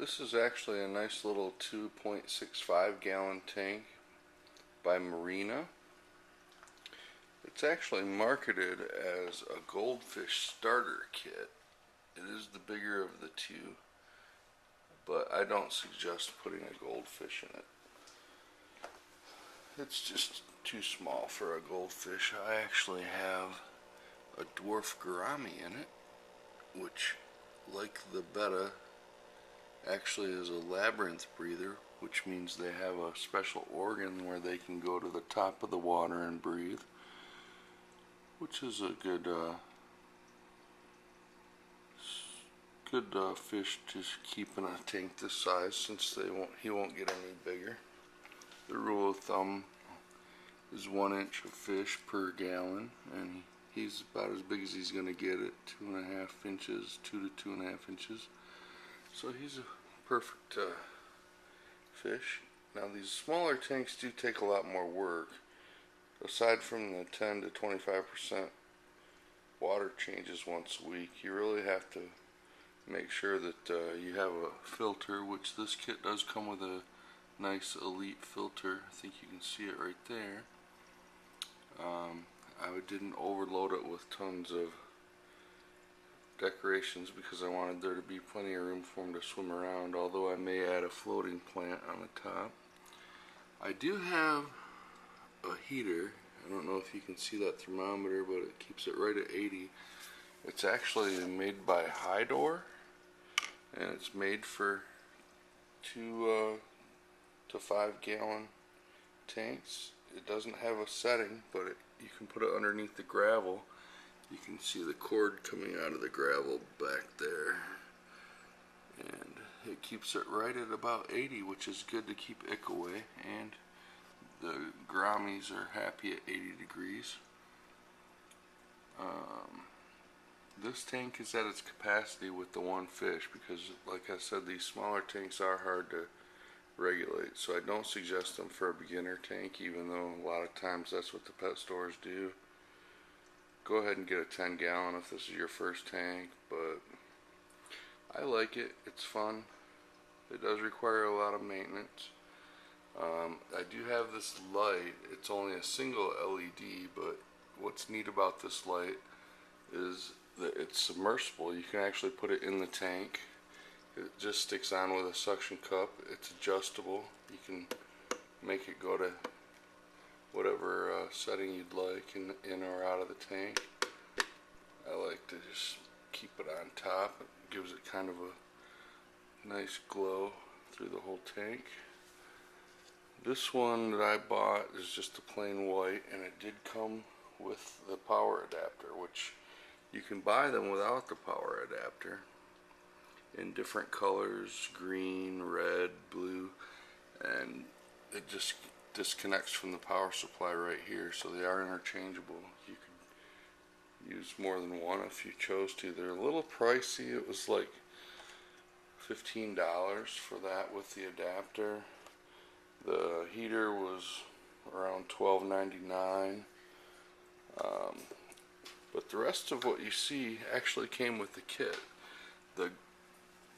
This is actually a nice little 2.65 gallon tank by Marina. It's actually marketed as a Goldfish starter kit. It is the bigger of the two, but I don't suggest putting a goldfish in it. It's just too small for a goldfish. I actually have a dwarf gourami in it, which, like the betta, actually is a labyrinth breather, which means they have a special organ where they can go to the top of the water and breathe, which is a good fish to keep in a tank this size, since he won't get any bigger. The rule of thumb is 1 inch of fish per gallon, and he's about as big as he's going to get at 2.5 inches, 2 to 2.5 inches. So he's a perfect fish. Now these smaller tanks do take a lot more work. Aside from the 10 to 25% water changes once a week, you really have to make sure that you have a filter, which this kit does come with a nice elite filter. I think you can see it right there. I didn't overload it with tons of decorations because I wanted there to be plenty of room for him to swim around, although I may add a floating plant on the top. I do have a heater. I don't know if you can see that thermometer, but it keeps it right at 80. It's actually made by Hydor, and it's made for 2 to 5 gallon tanks. It doesn't have a setting, but you can put it underneath the gravel. You can see the cord coming out of the gravel back there, and it keeps it right at about 80, which is good to keep ick away, and the gouramis are happy at 80 degrees. This tank is at its capacity with the one fish because, like I said, these smaller tanks are hard to regulate, so I don't suggest them for a beginner tank, even though a lot of times that's what the pet stores do. Go ahead and get a 10 gallon if this is your first tank, but I like it. It's fun. It does require a lot of maintenance. I do have this light. It's only a single LED, but what's neat about this light is that it's submersible. You can actually put it in the tank. It just sticks on with a suction cup. It's adjustable. You can make it go to whatever setting you'd like, in or out of the tank. I like to just keep it on top. It gives it kind of a nice glow through the whole tank. This one that I bought is just a plain white, and it did come with the power adapter, which you can buy them without the power adapter in different colors, green, red, blue, and it just disconnects from the power supply right here, so they are interchangeable. You could use more than one if you chose to. They're a little pricey. It was like $15 for that with the adapter. The heater was around $12.99. But the rest of what you see actually came with the kit. The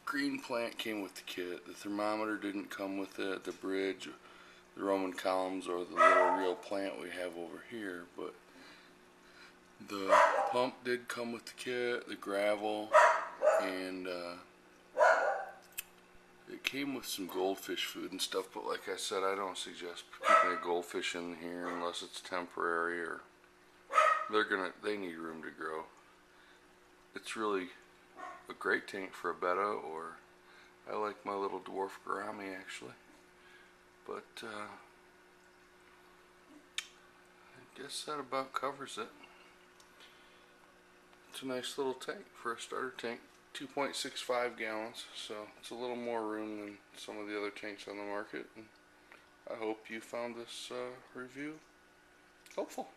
green plant came with the kit. The thermometer didn't come with it. The bridge, the Roman columns, or the little real plant we have over here, but the pump did come with the kit, the gravel, and it came with some goldfish food and stuff, but like I said, I don't suggest keeping a goldfish in here unless it's temporary, or they need room to grow. It's really a great tank for a betta, or I like my little dwarf gourami actually. But I guess that about covers it. It's a nice little tank for a starter tank, 2.65 gallons, so it's a little more room than some of the other tanks on the market. And I hope you found this review helpful.